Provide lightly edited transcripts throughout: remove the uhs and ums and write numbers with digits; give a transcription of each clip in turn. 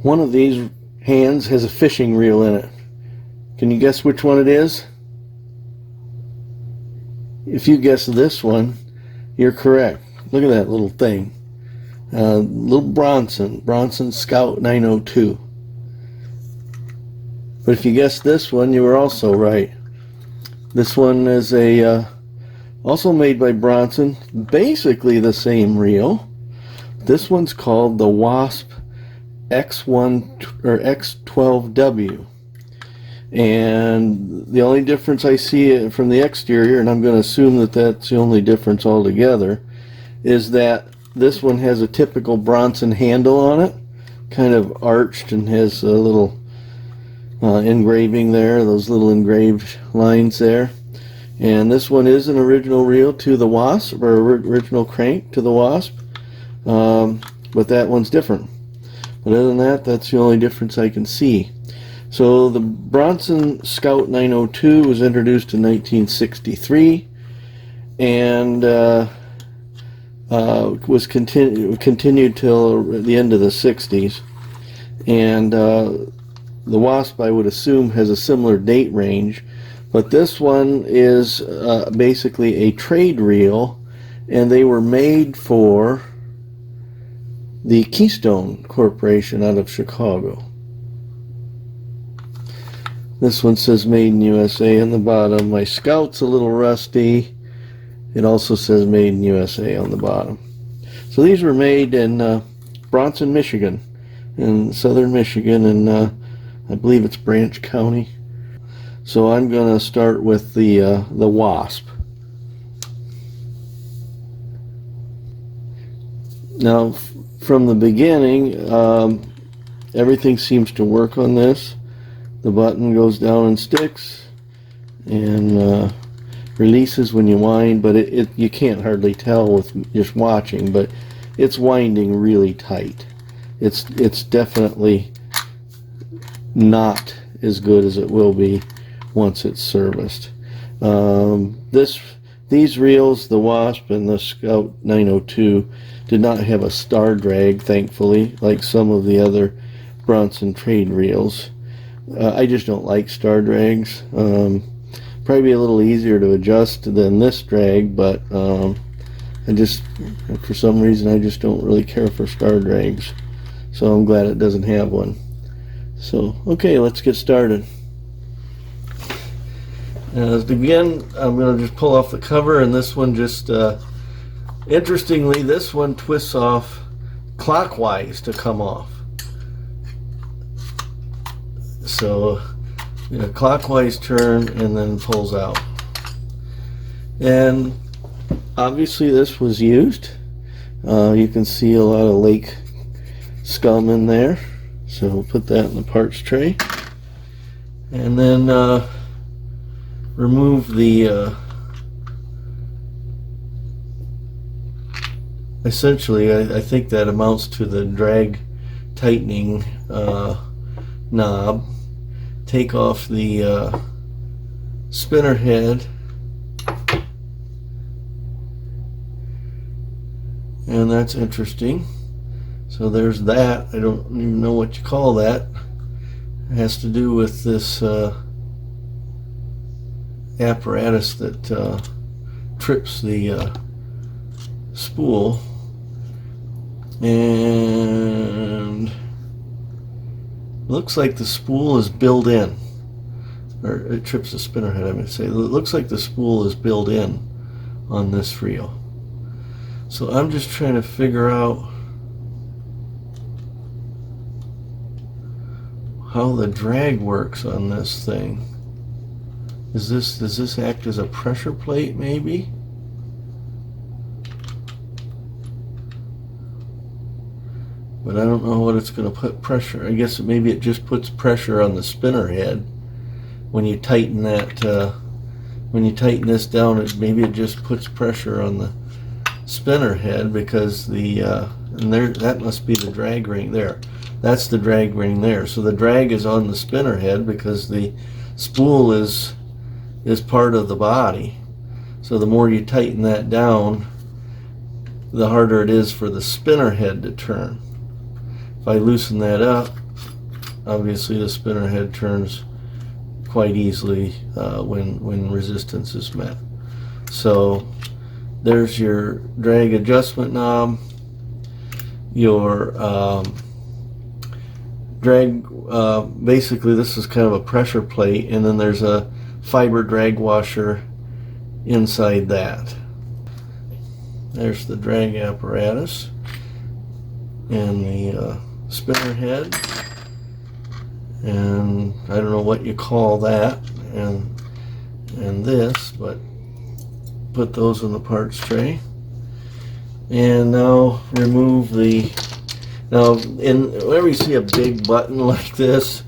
One of these hands has a fishing reel in it. Can you guess which one it is? If you guess this one, you're correct. Look at that little thing. Little Bronson Scout 902. But if you guessed this one, you were also right. This one is also made by Bronson, basically the same reel. This one's called the Wasp X1 or X12W. And the only difference I see from the exterior, and I'm going to assume that that's the only difference altogether, is that this one has a typical Bronson handle on it, kind of arched and has a little engraving there, those little engraved lines there. And this one is an original reel to the Wasp, or original crank to the Wasp, but that one's different. But other than that, that's the only difference I can see. So the Bronson Scout 902 was introduced in 1963 and was continued till the end of the 60s. And the Wasp, I would assume, has a similar date range, but this one is basically a trade reel, and they were made for the Keystone Corporation out of Chicago. This one says made in USA on the bottom. My Scout's a little rusty. It also says made in USA on the bottom. So these were made in Bronson, Michigan, in southern Michigan, and I believe it's Branch County. So I'm going to start with the Wasp. Now, from the beginning, everything seems to work on this. The button goes down and sticks and releases when you wind, but you can't hardly tell with just watching, but it's winding really tight. It's definitely not as good as it will be once it's serviced. These reels, the Wasp and the Scout 902, did not have a star drag, thankfully, like some of the other Bronson trade reels. I just don't like star drags. Probably a little easier to adjust than this drag, but for some reason, I just don't really care for star drags. So I'm glad it doesn't have one. So, okay, let's get started. To begin, I'm going to just pull off the cover, and this one just, interestingly, this one twists off clockwise to come off. So, clockwise turn and then pulls out. And obviously this was used. You can see a lot of lake scum in there. So we'll put that in the parts tray. And then remove the essentially I think that amounts to the drag tightening knob. Take off the spinner head, and that's interesting. So there's that. I don't even know what you call that. It has to do with this apparatus that trips the spool, and looks like the spool is built in, or it trips the spinner head, I would say. It looks like the spool is built in on this reel. So I'm just trying to figure out how the drag works on this thing. Does this act as a pressure plate, maybe? But I don't know what it's going to put pressure. I guess maybe it just puts pressure on the spinner head when you tighten that. When you tighten this down, maybe it just puts pressure on the spinner head, because that must be the drag ring there. That's the drag ring there. So the drag is on the spinner head because the spool is part of the body. So the more you tighten that down, the harder it is for the spinner head to turn. If I loosen that up, obviously the spinner head turns quite easily when resistance is met. So there's your drag adjustment knob, your drag, basically this is kind of a pressure plate, and then there's a fiber drag washer inside that. There's the drag apparatus and the spinner head, and I don't know what you call that, and this, but put those in the parts tray. And now remove the, whenever you see a big button like this,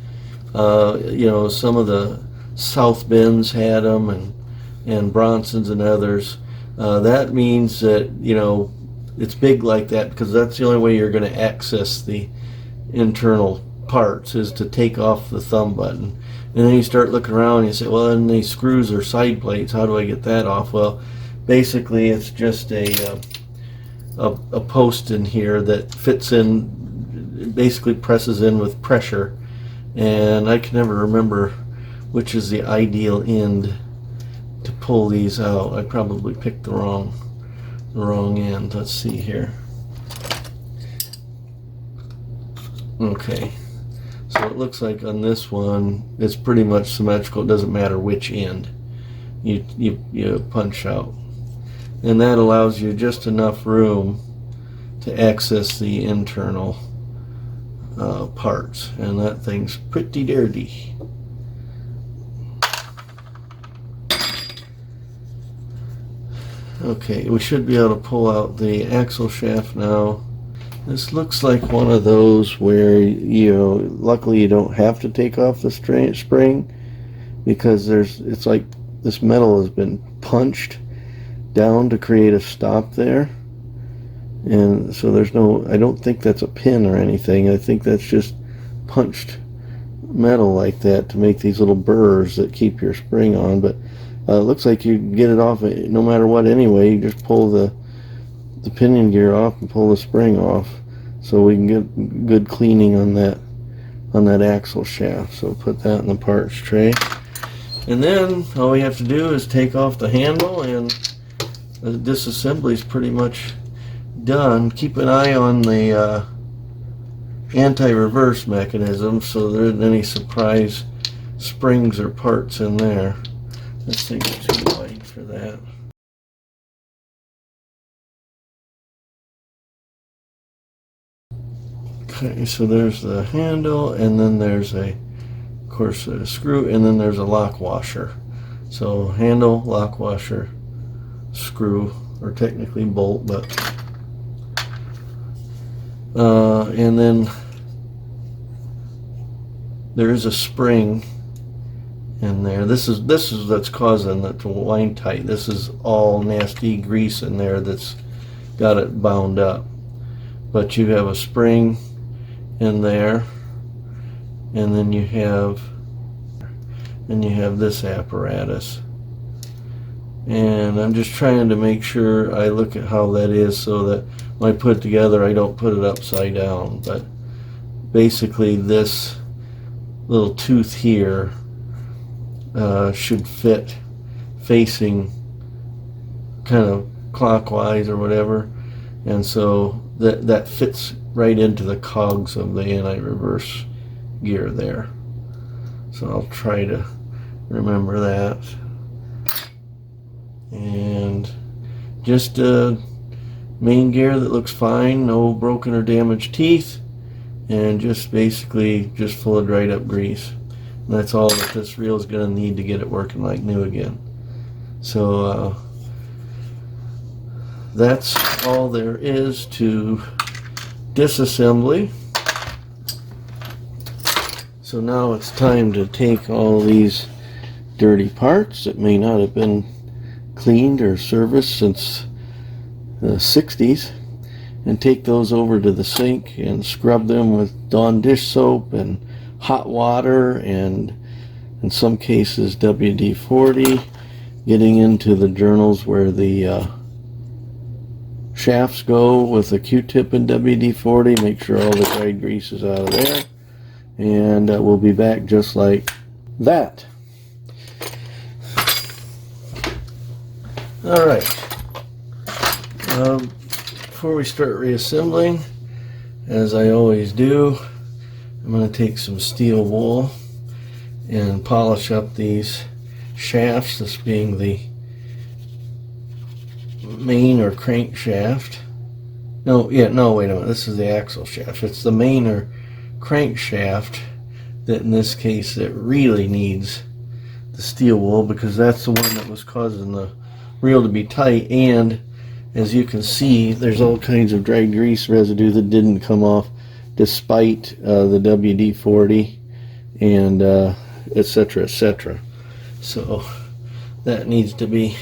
you know, some of the South Bends had them, and Bronsons and others, that means that, you know, it's big like that because that's the only way you're going to access the internal parts, is to take off the thumb button. And then you start looking around and you say, well, then these screws are side plates, how do I get that off? Well, basically it's just a post in here that fits in, basically presses in with pressure, and I can never remember which is the ideal end to pull these out. I probably picked the wrong end. Let's see here. Okay, so it looks like on this one it's pretty much symmetrical. It doesn't matter which end you punch out, and that allows you just enough room to access the internal parts, and that thing's pretty dirty. Okay, we should be able to pull out the axle shaft now. This looks like one of those where, you know, luckily you don't have to take off the spring, because it's like this metal has been punched down to create a stop there, and so there's no, I don't think that's a pin or anything. I think that's just punched metal like that to make these little burrs that keep your spring on. But it looks like you can get it off no matter what anyway. You just pull the pinion gear off and pull the spring off, so we can get good cleaning on that axle shaft. So put that in the parts tray, and then all we have to do is take off the handle, and the disassembly is pretty much done. Keep an eye on the anti-reverse mechanism so there isn't any surprise springs or parts in there. This thing's too light for that. Okay, so there's the handle, and then there's of course a screw, and then there's a lock washer. So handle, lock washer, screw, or technically bolt, but and then there is a spring in there. This is what's causing it to wind tight. This is all nasty grease in there that's got it bound up. But you have a spring in there, and then you have this apparatus. And I'm just trying to make sure I look at how that is, so that when I put it together I don't put it upside down. But basically this little tooth here should fit facing kind of clockwise or whatever, and so that fits right into the cogs of the anti-reverse gear there. So I'll try to remember that. And just a main gear that looks fine, no broken or damaged teeth, and just basically just full of dried up grease. And that's all that this reel is going to need to get it working like new again. So that's all there is to disassembly. So now it's time to take all these dirty parts that may not have been cleaned or serviced since the 60s, and take those over to the sink and scrub them with Dawn dish soap and hot water, and in some cases WD-40, getting into the journals where the shafts go with a Q-tip and WD-40. Make sure all the dried grease is out of there, and we'll be back just like that. All right. Before we start reassembling, as I always do, I'm going to take some steel wool and polish up these shafts, this being the main or crankshaft. No, wait a minute, this is the axle shaft. It's the main or crankshaft that in this case it really needs the steel wool, because that's the one that was causing the reel to be tight, and as you can see there's all kinds of dry grease residue that didn't come off despite the WD-40 and etc, etc. So that needs to be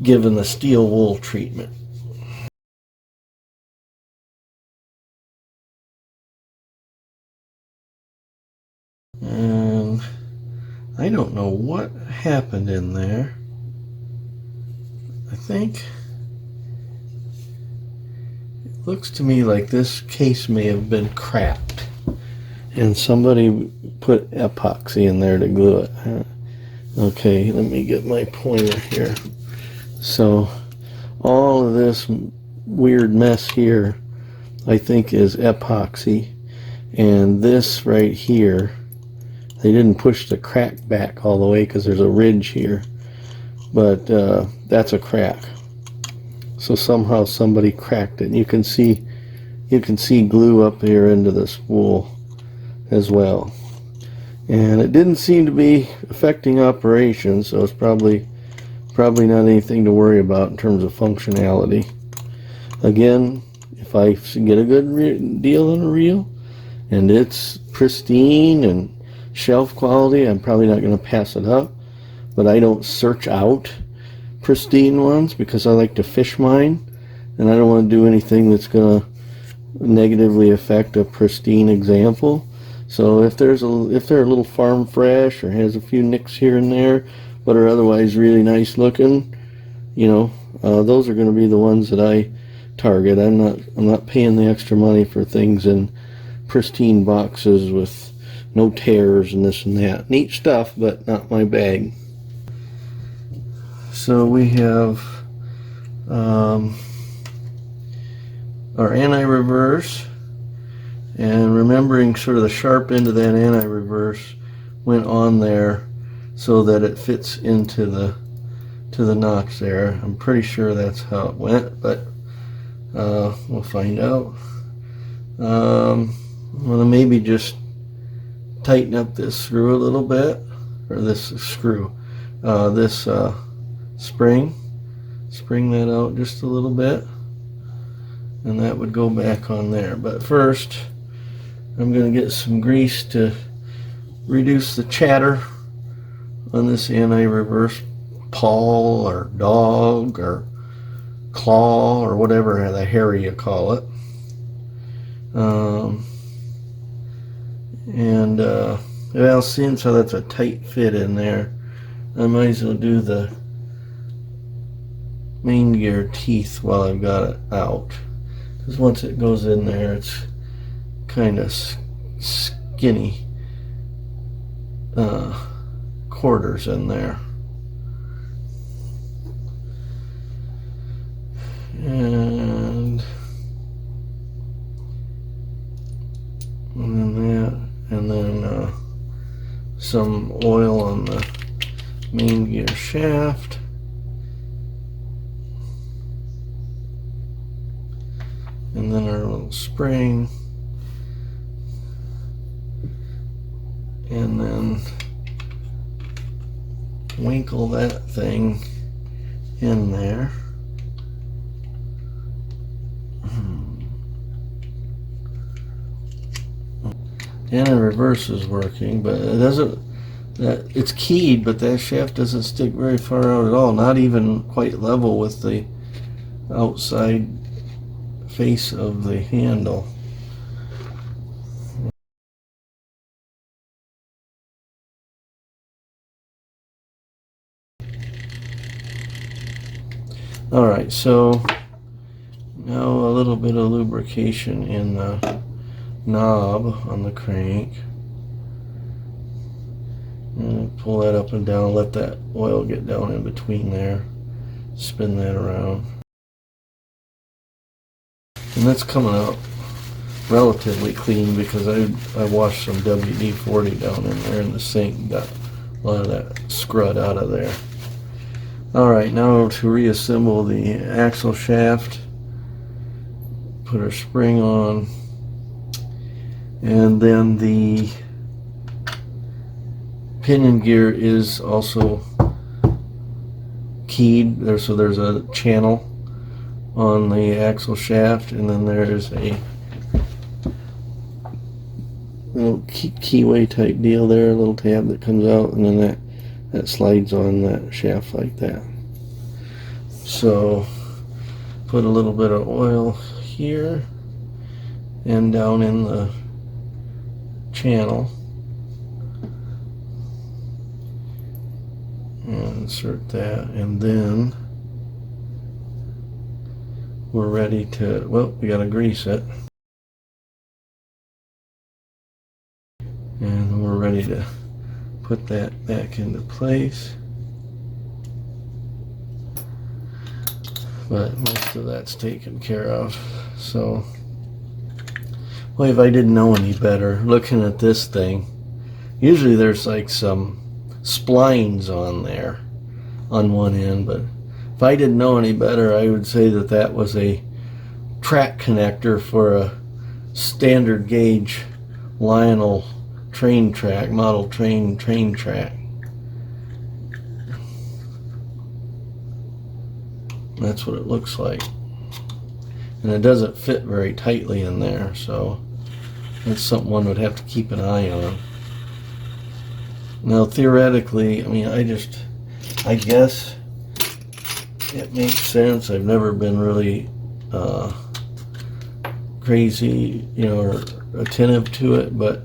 given the steel wool treatment. And I don't know what happened in there. I think it looks to me like this case may have been cracked and somebody put epoxy in there to glue it. Okay, let me get my pointer here. So all of this weird mess here I think is epoxy, and this right here, they didn't push the crack back all the way because there's a ridge here, but that's a crack. So somehow somebody cracked it, and you can see glue up here into this wool as well. And it didn't seem to be affecting operation, so it's probably not anything to worry about in terms of functionality. Again, if I get a good deal on a reel and it's pristine and shelf quality, I'm probably not going to pass it up. But I don't search out pristine ones because I like to fish mine, and I don't want to do anything that's going to negatively affect a pristine example. So if they're a little farm fresh or has a few nicks here and there but are otherwise really nice looking, those are going to be the ones that I target. I'm not paying the extra money for things in pristine boxes with no tears and this and that. Neat stuff, but not my bag. So we have our anti-reverse, and remembering sort of the sharp end of that anti-reverse went on there so that it fits into the notch there. I'm pretty sure that's how it went, but we'll find out. I'm gonna maybe just tighten up this screw a little bit, or this screw, this spring that out just a little bit, and that would go back on there. But first I'm going to get some grease to reduce the chatter on this anti-reverse paw or dog or claw or whatever the hairy you call it. Well, since how that's a tight fit in there, I might as well do the main gear teeth while I've got it out, because once it goes in there it's kind of skinny quarters in there. And then that, and then some oil on the main gear shaft. And then our little spring. And then winkle that thing in there. And the reverse is working, but it doesn't, it's keyed, but that shaft doesn't stick very far out at all, not even quite level with the outside face of the handle. Alright, so now a little bit of lubrication in the knob on the crank. And pull that up and down, let that oil get down in between there. Spin that around. And that's coming out relatively clean because I washed some WD-40 down in there in the sink and got a lot of that scrud out of there. Alright, now to reassemble the axle shaft, put our spring on, and then the pinion gear is also keyed there, so there's a channel on the axle shaft, and then there's a little keyway type deal there, a little tab that comes out, and then that slides on that shaft like that. So put a little bit of oil here and down in the channel, and insert that, and then we're ready to, well, we gotta grease it, and we're ready to put that back into place. But most of that's taken care of. So, well, if I didn't know any better, looking at this thing, usually there's like some splines on there on one end, but if I didn't know any better, I would say that that was a track connector for a standard gauge Lionel train track, model train track. That's what it looks like. And it doesn't fit very tightly in there, so that's something one would have to keep an eye on. Now theoretically, I mean, I guess it makes sense. I've never been really crazy, you know, or attentive to it, but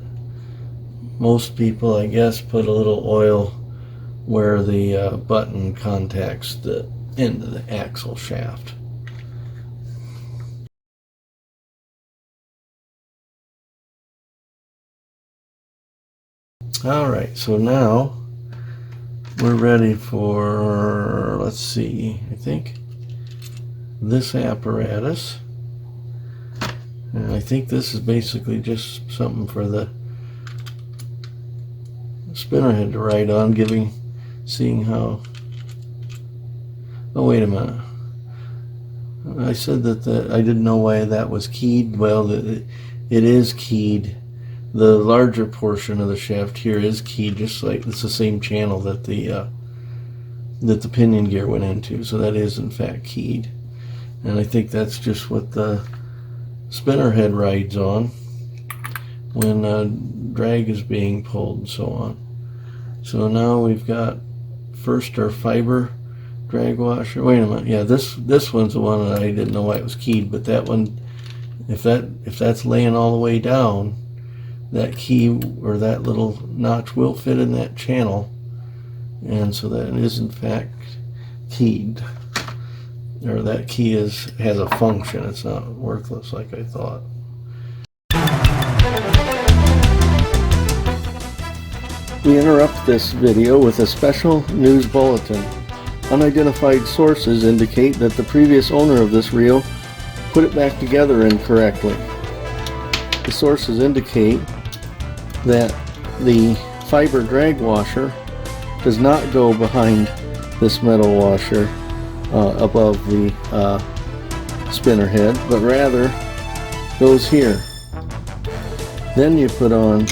most people, I guess, put a little oil where the button contacts the end of the axle shaft. Alright, so now we're ready for, let's see, I think this apparatus. And I think this is basically just something for the spinner head to ride on, seeing how. Oh, wait a minute. I said that I didn't know why that was keyed. Well, it is keyed. The larger portion of the shaft here is keyed, just like it's the same channel that the pinion gear went into. So that is in fact keyed, and I think that's just what the spinner head rides on when drag is being pulled and so on. So now we've got first our fiber drag washer. Wait a minute, yeah, this one's the one that I didn't know why it was keyed, but that one, if that's laying all the way down, that key or that little notch will fit in that channel, and so that is in fact keyed, or that key has a function. It's not worthless like I thought. We interrupt this video with a special news bulletin. Unidentified sources indicate that the previous owner of this reel put it back together incorrectly. The sources indicate that the fiber drag washer does not go behind this metal washer above the spinner head, but rather goes here. Then you put on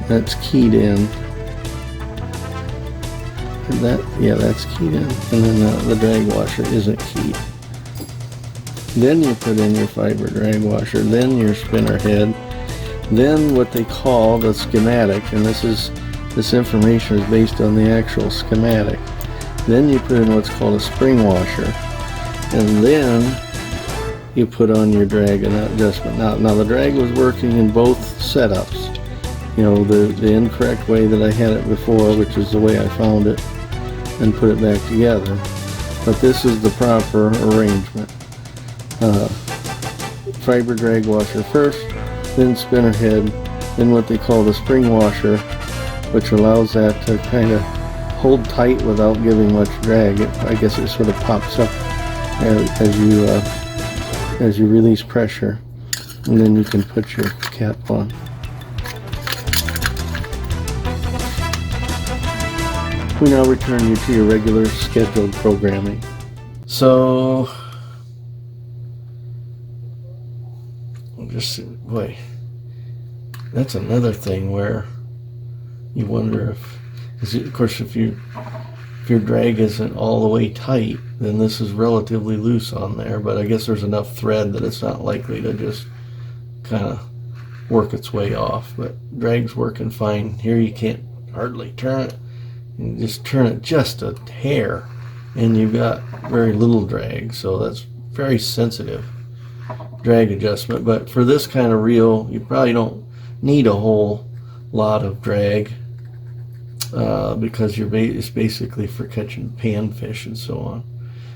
that's keyed in, and that's keyed in, and then the drag washer isn't keyed. Then you put in your fiber drag washer, then your spinner head, then what they call the schematic, and this information is based on the actual schematic. Then you put in what's called a spring washer, and then you put on your drag adjustment. Now the drag was working in both setups. You know, the incorrect way that I had it before, which is the way I found it and put it back together. But this is the proper arrangement. fiber drag washer first, then spinner head, then what they call the spring washer, which allows that to kind of hold tight without giving much drag. I guess it sort of pops up as you release pressure, and then you can put your cap on. We now return you to your regular scheduled programming. So, boy, that's another thing where you wonder if, of course, if your drag isn't all the way tight, then this is relatively loose on there, but I guess there's enough thread that it's not likely to just kind of work its way off. But drag's working fine. Here you can't hardly turn it. You just turn it just a hair and you've got very little drag, so that's very sensitive drag adjustment. But for this kind of reel, you probably don't need a whole lot of drag because it's basically for catching panfish and so on.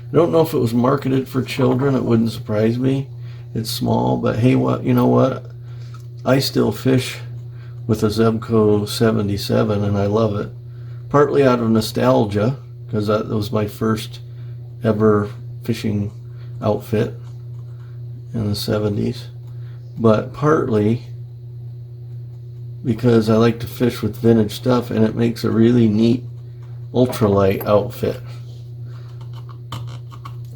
I don't know if it was marketed for children. It wouldn't surprise me. It's small, but hey, you know what? I still fish with a Zebco 77 and I love it. Partly out of nostalgia, because that was my first ever fishing outfit in the 70s, but partly because I like to fish with vintage stuff, and it makes a really neat ultralight outfit.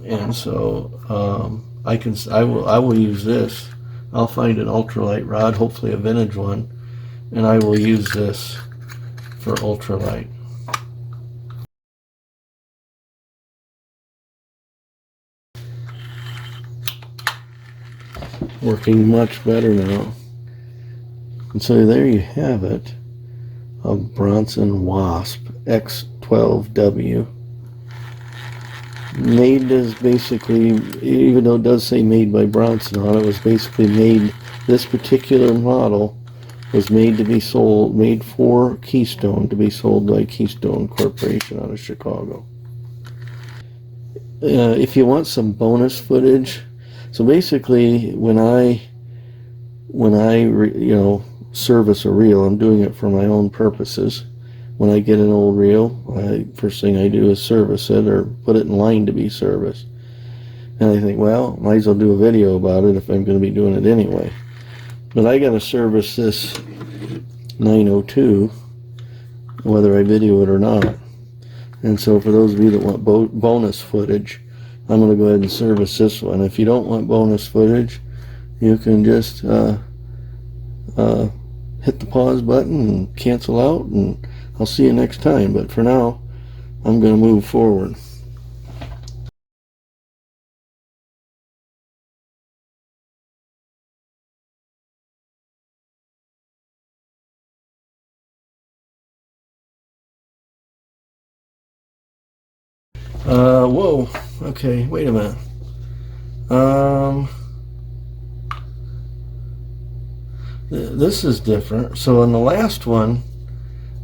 And so I will use this. I'll find an ultralight rod, hopefully a vintage one, and I will use this for ultralight. Working much better now. And so there you have it, a Bronson Wasp X12W. Made as basically, even though it does say made by Bronson on it, was basically made, this particular model was made to be sold, made for Keystone, to be sold by Keystone Corporation out of Chicago. If you want some bonus footage, so basically when I service a reel, I'm doing it for my own purposes. When I get an old reel, first thing I do is service it or put it in line to be serviced. And I think, well, might as well do a video about it if I'm going to be doing it anyway. But I got to service this 902 whether I video it or not. And so for those of you that want bonus footage, I'm going to go ahead and service this one. If you don't want bonus footage, you can just hit the pause button and cancel out, and I'll see you next time. But for now, I'm going to move forward. Whoa, okay, wait a minute. This is different. So in the last one,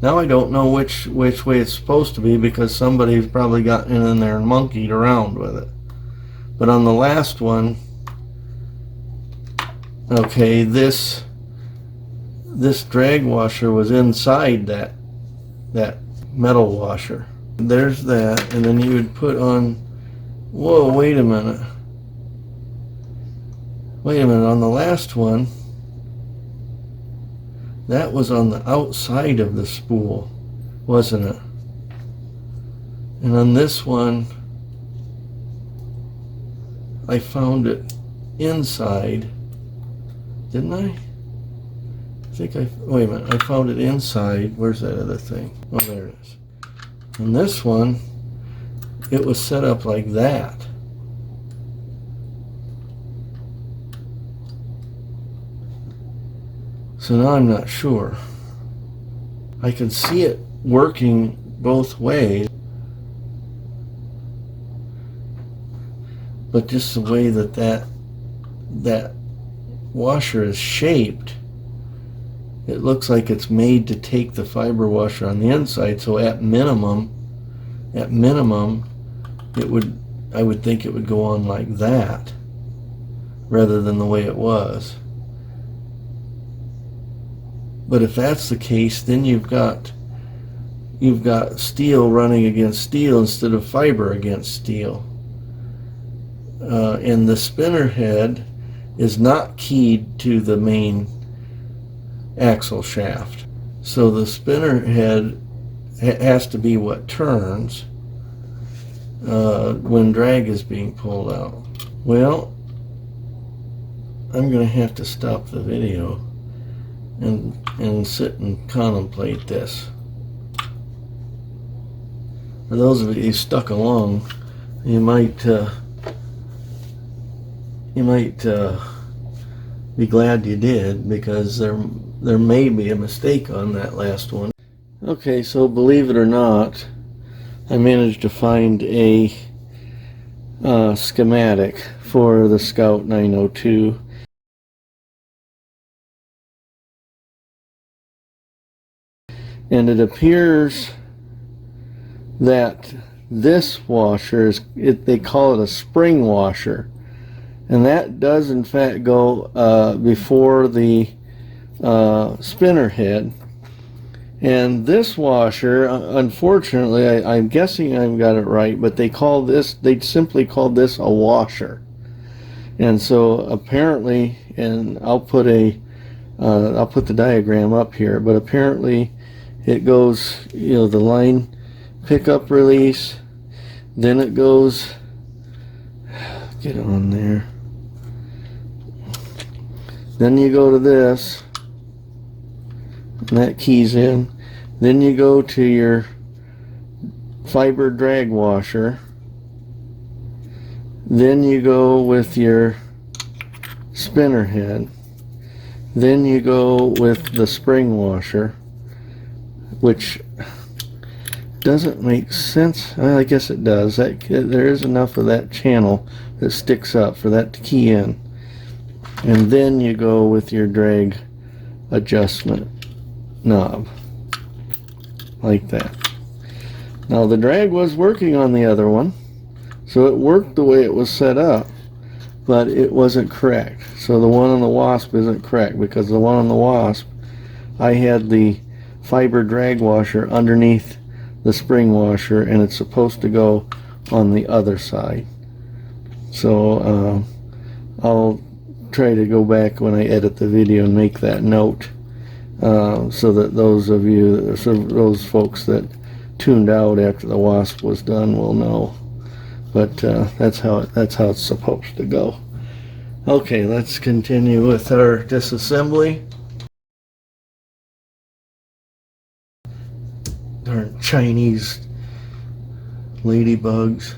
now I don't know which way it's supposed to be, because somebody's probably gotten in there and monkeyed around with it. But on the last one, okay, this drag washer was inside that metal washer. There's that, and then you would put on, whoa, wait a minute, on the last one, that was on the outside of the spool, wasn't it? And on this one, I found it inside, didn't I? Wait a minute, I found it inside. Where's that other thing? Oh, there it is. And this one, it was set up like that. So now I'm not sure. I can see it working both ways, but just the way that washer is shaped, it looks like it's made to take the fiber washer on the inside. So at minimum, I would think it would go on like that. rather than the way it was. But if that's the case, then you've got steel running against steel instead of fiber against steel. And the spinner head is not keyed to the main axle shaft. So the spinner head has to be what turns when drag is being pulled out. Well, I'm going to have to stop the video and sit and contemplate this. For those of you stuck along, you might be glad you did, because there may be a mistake on that last one. Okay, so believe it or not, I managed to find a schematic for the Scout 902. And it appears that this washer they call it a spring washer, and that does in fact go before the spinner head. And this washer, unfortunately, I'm guessing I've got it right, but they simply call this a washer. And so apparently, and I'll put the diagram up here, but apparently it goes, the line pickup release, then it goes, get on there, then you go to this, and that keys in, then you go to your fiber drag washer, then you go with your spinner head, then you go with the spring washer, which doesn't make sense. Well, I guess it does. There is enough of that channel that sticks up for that to key in. And then you go with your drag adjustment knob, like that. Now the drag was working on the other one, so it worked the way it was set up, but it wasn't correct. So the one on the Wasp isn't correct, because the one on the Wasp, I had the fiber drag washer underneath the spring washer, and it's supposed to go on the other side. So I'll try to go back when I edit the video and make that note, so that those folks that tuned out after the Wasp was done will know. But that's how it's supposed to go. Okay, let's continue with our disassembly. Darn Chinese ladybugs.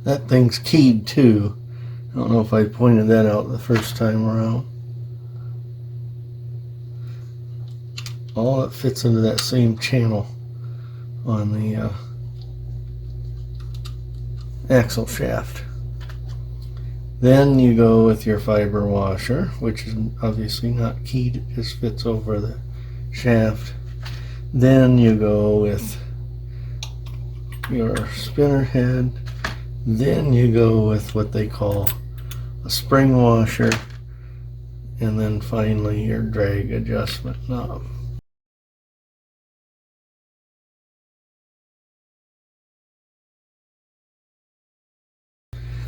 That thing's keyed too. I don't know if I pointed that out the first time around. all it fits into that same channel on the axle shaft. Then you go with your fiber washer, which is obviously not keyed, it just fits over the shaft. Then you go with your spinner head. Then you go with what they call a spring washer, and then finally your drag adjustment knob.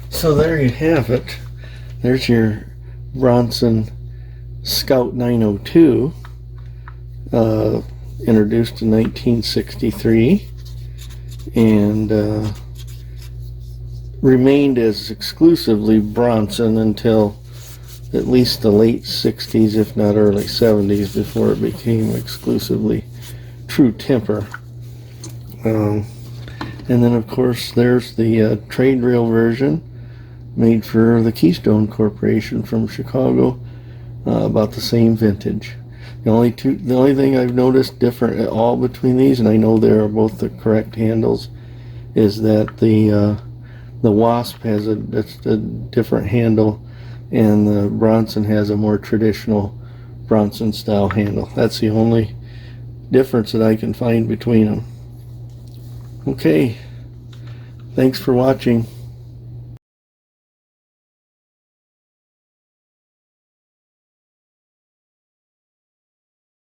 So there you have it. There's your Bronson Scout 902, introduced in 1963, and remained as exclusively Bronson until at least the late 60s, if not early 70s, before it became exclusively True Temper. And then, of course, there's the trade rail version made for the Keystone Corporation from Chicago, about the same vintage. The only thing I've noticed different at all between these, and I know they are both the correct handles, is that the Wasp has a different handle, and the Bronson has a more traditional Bronson style handle. That's the only difference that I can find between them. Okay, thanks for watching.